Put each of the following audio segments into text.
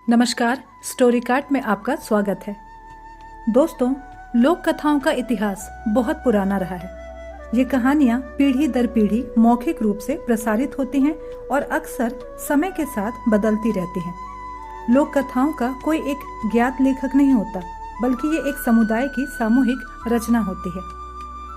नमस्कार, story cart में आपका स्वागत है। दोस्तों, लोक कथाओं का इतिहास बहुत पुराना रहा है। ये कहानियाँ पीढ़ी दर पीढ़ी मौखिक रूप से प्रसारित होती हैं और अक्सर समय के साथ बदलती रहती हैं। लोक कथाओं का कोई एक ज्ञात लेखक नहीं होता, बल्कि ये एक समुदाय की सामूहिक रचना होती है।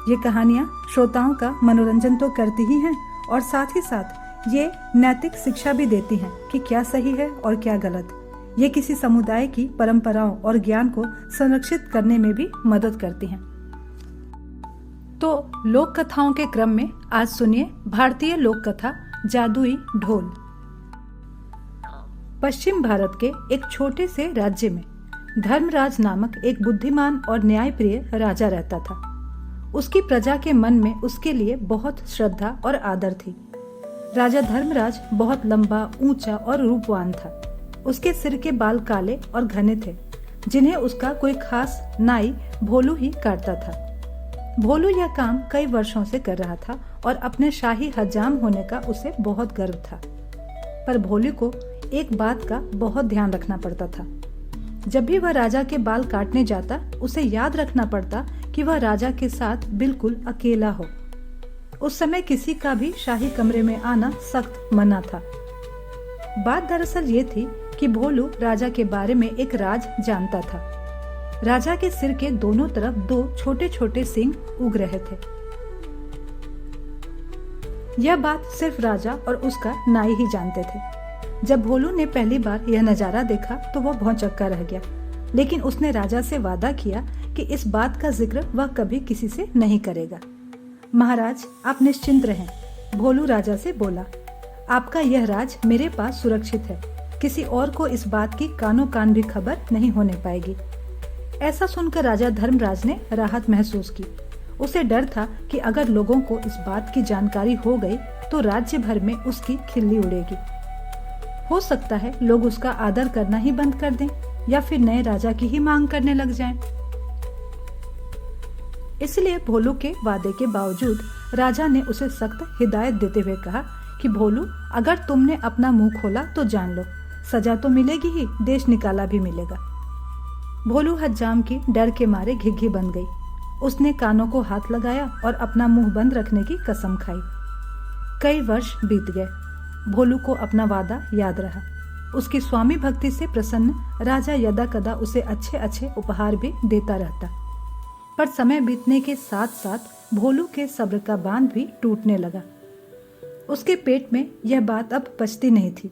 ये कहानियाँ श्रोताओं का मनोरंजन तो करती ही हैं और साथ ही साथ ये नैतिक शिक्षा भी देती हैं कि क्या सही है और क्या गलत। ये किसी समुदाय की परंपराओं और ज्ञान को संरक्षित करने में भी मदद करती हैं। तो लोक कथाओं के क्रम में आज सुनिए भारतीय लोक कथा जादुई ढोल। पश्चिम भारत के एक छोटे से राज्य में धर्मराज नामक एक बुद्धिमान और न्यायप्रिय राजा रहता था। उसकी प्रजा के मन में उसके लिए बहुत श्रद्धा और आदर थी। राजा धर्मराज बहुत लंबा, ऊंचा और रूपवान था। उसके सिर के बाल काले और घने थे, जिन्हें उसका कोई खास नाई भोलू ही काटता था। भोलू यह काम कई वर्षों से कर रहा था और अपने शाही हजाम होने का उसे बहुत गर्व था। पर भोलू को एक बात का बहुत ध्यान रखना पड़ता था। जब भी वह राजा के बाल काटने जाता, उसे याद रखना पड़ता कि वह राजा के साथ बिल्कुल अकेला हो। उस समय किसी का भी शाही कमरे में आना सख्त मना था। बात दरअसल ये थी कि भोलू राजा के बारे में एक राज जानता था। राजा के सिर के दोनों तरफ दो छोटे छोटे सींग उग रहे थे। यह बात सिर्फ राजा और उसका नाई ही जानते थे। जब भोलू ने पहली बार यह नजारा देखा तो वह भौंचक्का रह गया, लेकिन उसने राजा से वादा किया कि इस बात का जिक्र वह कभी किसी से नहीं करेगा। महाराज, आप निश्चिंत रहें, भोलू राजा से बोला। आपका यह राज मेरे पास सुरक्षित है। किसी और को इस बात की कानों कान भी खबर नहीं होने पाएगी। ऐसा सुनकर राजा धर्मराज ने राहत महसूस की। उसे डर था कि अगर लोगों को इस बात की जानकारी हो गई तो राज्य भर में उसकी खिल्ली उड़ेगी। हो सकता है लोग उसका आदर करना ही बंद कर दें या फिर नए राजा की ही मांग करने लग जाएं। इसलिए भोलू के वादे के बावजूद राजा ने उसे सख्त हिदायत देते हुए कहा कि भोलू, अगर तुमने अपना मुंह खोला तो जान लो, सजा तो मिलेगी ही, देश निकाला भी मिलेगा। भोलू हज्जाम की डर के मारे घिघी बन गई। उसने कानों को हाथ लगाया और अपना मुंह बंद रखने की कसम खाई। कई वर्ष बीत गए। भोलू को अपना वादा याद रहा। उसकी स्वामी भक्ति से प्रसन्न राजा यदा कदा उसे अच्छे अच्छे उपहार भी देता रहता। पर समय बीतने के साथ साथ भोलू के सब्र का बांध भी टूटने लगा। उसके पेट में यह बात अब पचती नहीं थी।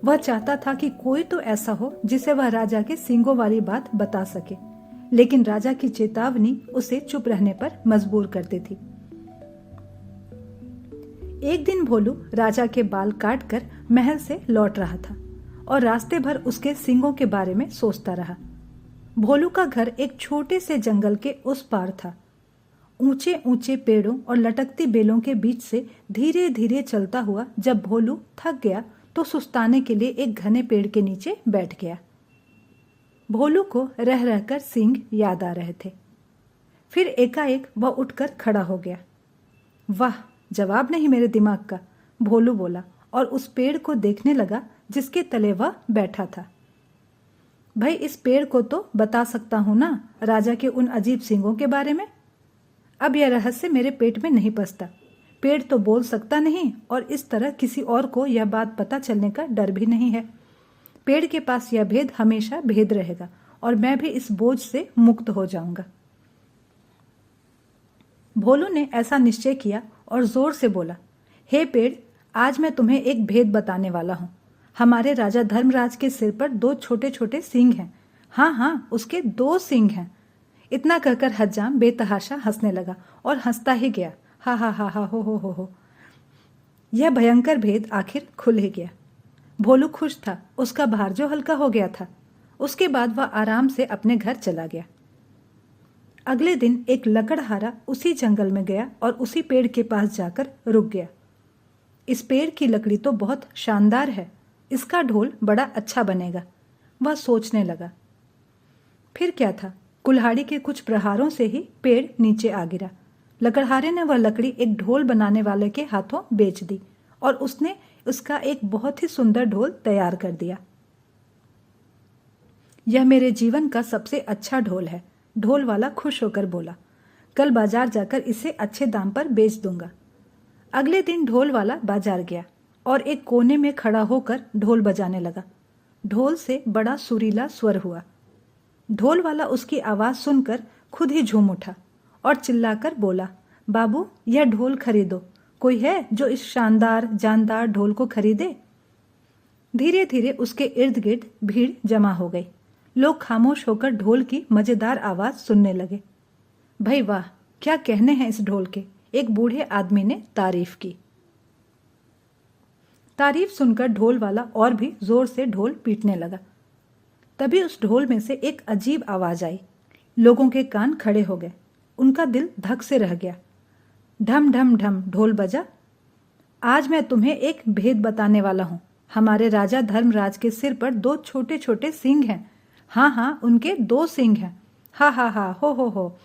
वह चाहता था कि कोई तो ऐसा हो जिसे वह राजा के सींगों वाली बात बता सके, लेकिन राजा की चेतावनी उसे चुप रहने पर मजबूर करती थी। एक दिन भोलू राजा के बाल काटकर महल से लौट रहा था और रास्ते भर उसके सींगों के बारे में सोचता रहा। भोलू का घर एक छोटे से जंगल के उस पार था। ऊंचे ऊंचे पेड़ों और लटकती बेलों के बीच से धीरे धीरे चलता हुआ जब भोलू थक गया तो सुस्ताने के लिए एक घने पेड़ के नीचे बैठ गया। भोलू को रह रहकर सींग याद आ रहे थे। फिर एकाएक वह उठकर खड़ा हो गया। वाह, जवाब नहीं मेरे दिमाग का, भोलू बोला और उस पेड़ को देखने लगा जिसके तले वह बैठा था। भाई, इस पेड़ को तो बता सकता हूं ना राजा के उन अजीब सींगों के बारे में। अब यह रहस्य मेरे पेट में नहीं पसता। पेड़ तो बोल सकता नहीं और इस तरह किसी और को यह बात पता चलने का डर भी नहीं है। पेड़ के पास यह भेद हमेशा भेद रहेगा और मैं भी इस बोझ से मुक्त हो जाऊंगा। भोलू ने ऐसा निश्चय किया और जोर से बोला, हे पेड़, आज मैं तुम्हें एक भेद बताने वाला हूँ। हमारे राजा धर्मराज के सिर पर दो छोटे छोटे सींग हैं। हाँ हाँ, उसके दो सींग हैं। इतना कहकर हज्जाम बेतहाशा हंसने लगा और हंसता ही गया। हा हा हा हा हो। यह भयंकर भेद आखिर खुल ही गया। भोलू खुश था, उसका भार जो हल्का हो गया था। उसके बाद वह आराम से अपने घर चला गया। अगले दिन एक लकड़हारा उसी जंगल में गया और उसी पेड़ के पास जाकर रुक गया। इस पेड़ की लकड़ी तो बहुत शानदार है, इसका ढोल बड़ा अच्छा बनेगा, वह सोचने लगा। फिर क्या था, कुल्हाड़ी के कुछ प्रहारों से ही पेड़ नीचे आ गिरा। लकड़हारे ने वह लकड़ी एक ढोल बनाने वाले के हाथों बेच दी और उसने उसका एक बहुत ही सुंदर ढोल तैयार कर दिया। यह मेरे जीवन का सबसे अच्छा ढोल है, ढोल वाला खुश होकर बोला। कल बाजार जाकर इसे अच्छे दाम पर बेच दूंगा। अगले दिन ढोल वाला बाजार गया और एक कोने में खड़ा होकर ढोल बजाने लगा। ढोल से बड़ा सुरीला स्वर हुआ। ढोल वाला उसकी आवाज सुनकर खुद ही झूम उठा और चिल्लाकर बोला, बाबू यह ढोल खरीदो, कोई है जो इस शानदार जानदार ढोल को खरीदे। धीरे धीरे उसके इर्द गिर्द भीड़ जमा हो गई। लोग खामोश होकर ढोल की मजेदार आवाज सुनने लगे। भाई वाह, क्या कहने हैं इस ढोल के, एक बूढ़े आदमी ने तारीफ की। तारीफ सुनकर ढोल वाला और भी जोर से ढोल पीटने लगा। तभी उस ढोल में से एक अजीब आवाज आई। लोगों के कान खड़े हो गए, उनका दिल धक से रह गया। ढम ढम ढम ढोल बजा। आज मैं तुम्हें एक भेद बताने वाला हूं। हमारे राजा धर्मराज के सिर पर 2 छोटे छोटे सींग हैं। हाँ हाँ, उनके 2 सींग हैं। हा हा हा, हो।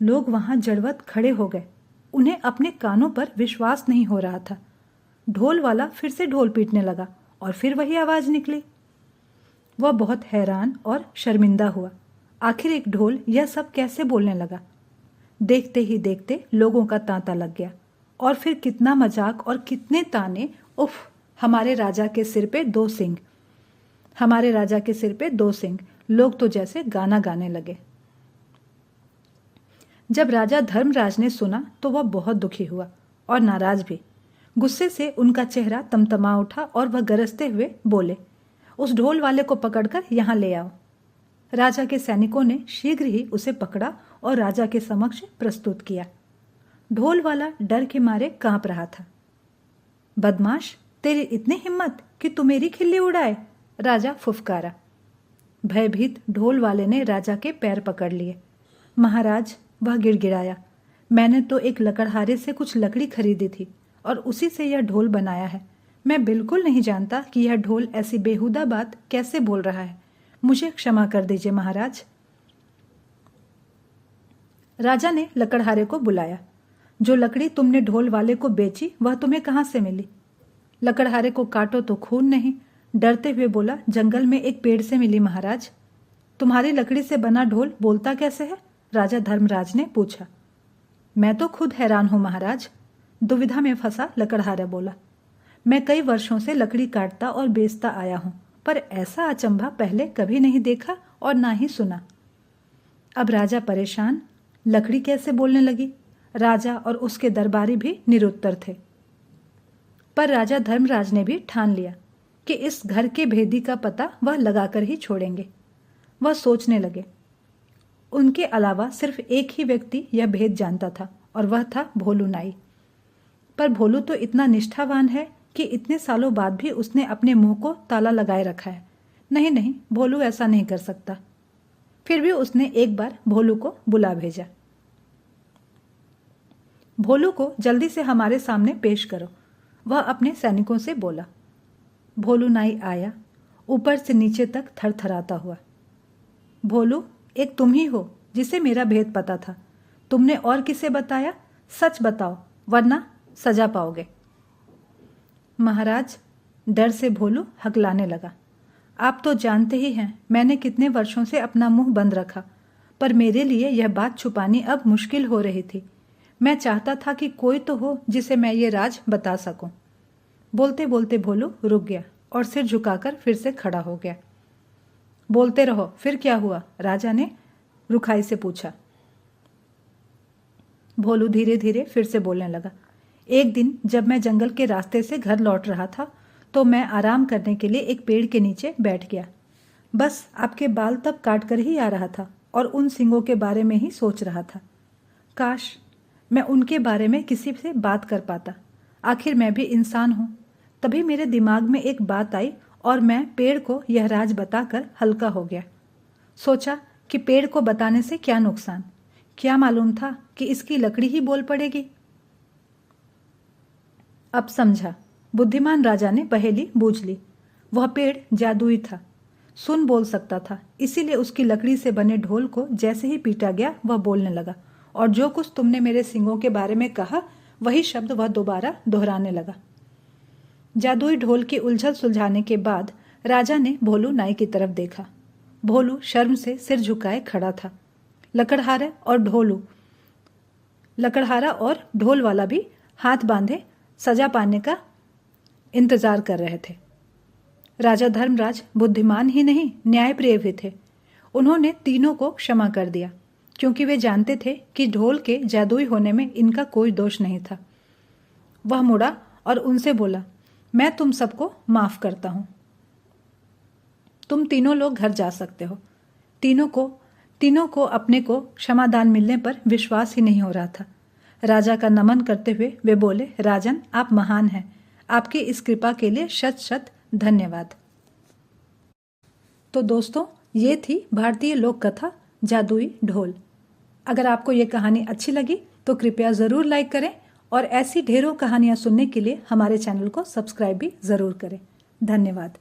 लोग वहां जड़वत खड़े हो गए। उन्हें अपने कानों पर विश्वास नहीं हो रहा था। ढोल वाला फिर से ढोल पीटने लगा और फिर वही आवाज निकली। वह बहुत हैरान और शर्मिंदा हुआ। आखिर एक ढोल यह सब कैसे बोलने लगा। देखते ही देखते लोगों का तांता लग गया और फिर कितना मजाक और कितने ताने। उफ, हमारे राजा के सिर पे 2 सींग, हमारे राजा के सिर पे 2 सींग। लोग तो जैसे गाना गाने लगे। जब राजा धर्मराज ने सुना तो वह बहुत दुखी हुआ और नाराज भी। गुस्से से उनका चेहरा तमतमा उठा और वह गरजते हुए बोले, उस ढोल वाले को पकड़कर यहां ले आओ। राजा के सैनिकों ने शीघ्र ही उसे पकड़ा और राजा के समक्ष प्रस्तुत किया। ढोल वाला डर के मारे कांप रहा था। बदमाश, तेरी इतनी हिम्मत कि तू मेरी खिल्ली उड़ाए, राजा फुफकारा। भयभीत ढोल वाले ने राजा के पैर पकड़ लिए। महाराज, वह गिड़गिड़ाया, मैंने तो एक लकड़हारे से कुछ लकड़ी खरीदी थी और उसी से यह ढोल बनाया है। मैं बिल्कुल नहीं जानता कि यह ढोल ऐसी बेहुदा बात कैसे बोल रहा है। मुझे क्षमा कर दीजिए महाराज। राजा ने लकड़हारे को बुलाया। जो लकड़ी तुमने ढोल वाले को बेची वह तुम्हें कहां से मिली? लकड़हारे को काटो तो खून नहीं, डरते हुए बोला, जंगल में एक पेड़ से मिली महाराज। तुम्हारी लकड़ी से बना ढोल बोलता कैसे है? राजा धर्मराज ने पूछा। मैं तो खुद हैरान हूं महाराज, दुविधा में फंसा लकड़हारा बोला। मैं कई वर्षों से लकड़ी काटता और बेचता आया हूं, पर ऐसा अचंभा पहले कभी नहीं देखा और ना ही सुना। अब राजा परेशान, लकड़ी कैसे बोलने लगी? राजा और उसके दरबारी भी निरुत्तर थे। पर राजा धर्मराज ने भी ठान लिया कि इस घर के भेदी का पता वह लगाकर ही छोड़ेंगे। वह सोचने लगे। उनके अलावा सिर्फ एक ही व्यक्ति यह भेद जानता था और वह था भोलू नाई। पर भोलू तो इतना निष्ठावान है कि इतने सालों बाद भी उसने अपने मुंह को ताला लगाए रखा है। नहीं, भोलू ऐसा नहीं कर सकता। फिर भी उसने एक बार भोलू को बुला भेजा। भोलू को जल्दी से हमारे सामने पेश करो, वह अपने सैनिकों से बोला। भोलू नाई आया, ऊपर से नीचे तक थरथराता हुआ। भोलू, एक तुम ही हो जिसे मेरा भेद पता था। तुमने और किसे बताया? सच बताओ, वरना सजा पाओगे। महाराज, डर से भोलू हकलाने लगा। आप तो जानते ही हैं मैंने कितने वर्षों से अपना मुंह बंद रखा, पर मेरे लिए यह बात छुपानी अब मुश्किल हो रही थी। मैं चाहता था कि कोई तो हो जिसे मैं ये राज बता सकूं। बोलते बोलते भोलू रुक गया और सिर झुकाकर फिर से खड़ा हो गया। बोलते रहो, फिर क्या हुआ? राजा ने रुखाई से पूछा। भोलू धीरे धीरे फिर से बोलने लगा। एक दिन जब मैं जंगल के रास्ते से घर लौट रहा था तो मैं आराम करने के लिए एक पेड़ के नीचे बैठ गया। बस आपके बाल तब काट कर ही आ रहा था और उन सींगों के बारे में ही सोच रहा था। काश मैं उनके बारे में किसी से बात कर पाता। आखिर मैं भी इंसान हूं। तभी मेरे दिमाग में एक बात आई और मैं पेड़ को यह राज बताकर हल्का हो गया। सोचा कि पेड़ को बताने से क्या नुकसान, क्या मालूम था कि इसकी लकड़ी ही बोल पड़ेगी। अब समझा, बुद्धिमान राजा ने पहेली बूझ ली। वह पेड़ जादुई था, सुन बोल सकता था, इसीलिए उसकी लकड़ी से बने ढोल को जैसे ही पीटा गया वह बोलने लगा और जो कुछ तुमने मेरे सींगों के बारे में कहा वही शब्द वह दोबारा दोहराने लगा। जादुई ढोल की उलझन सुलझाने के बाद राजा ने भोलू नाई की तरफ देखा। भोलू शर्म से सिर झुकाए खड़ा था। लकड़हारा और ढोल वाला भी हाथ बांधे सजा पाने का इंतजार कर रहे थे। राजा धर्मराज बुद्धिमान ही नहीं, न्यायप्रिय भी थे। उन्होंने तीनों को क्षमा कर दिया, क्योंकि वे जानते थे कि ढोल के जादुई होने में इनका कोई दोष नहीं था। वह मुड़ा और उनसे बोला, मैं तुम सबको माफ करता हूं। तुम तीनों लोग घर जा सकते हो। तीनों को अपने को क्षमादान मिलने पर विश्वास ही नहीं हो रहा था। राजा का नमन करते हुए वे बोले, राजन, आप महान हैं। आपकी इस कृपा के लिए शत शत धन्यवाद। तो दोस्तों, ये थी भारतीय लोक कथा जादुई ढोल। अगर आपको ये कहानी अच्छी लगी तो कृपया ज़रूर लाइक करें और ऐसी ढेरों कहानियाँ सुनने के लिए हमारे चैनल को सब्सक्राइब भी ज़रूर करें। धन्यवाद।